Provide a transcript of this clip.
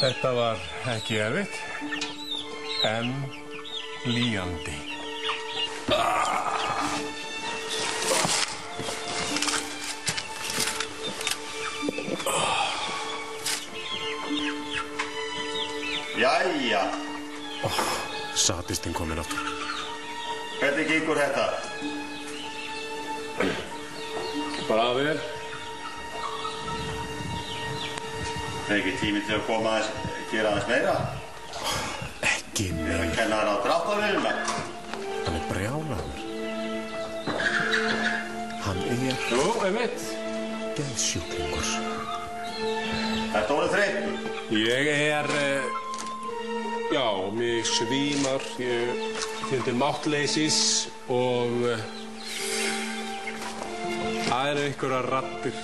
Þetta var ekki erfitt, en lýjandi. Jæja. Sadistinn kominn aftur. Hvernig gengur þetta? Bara vel. Er ekki tími til að koma að gera aðeins meira? Ekki Við meira. erum að kenna þér á dráttarvélina. Hann er brjálaður. Hann er Jú, einmitt. geðsjúklingur. Ertu orðinn þreyttur? Ég já, mig svímar, ég finn til máttleysis og það eru einhverjar raddir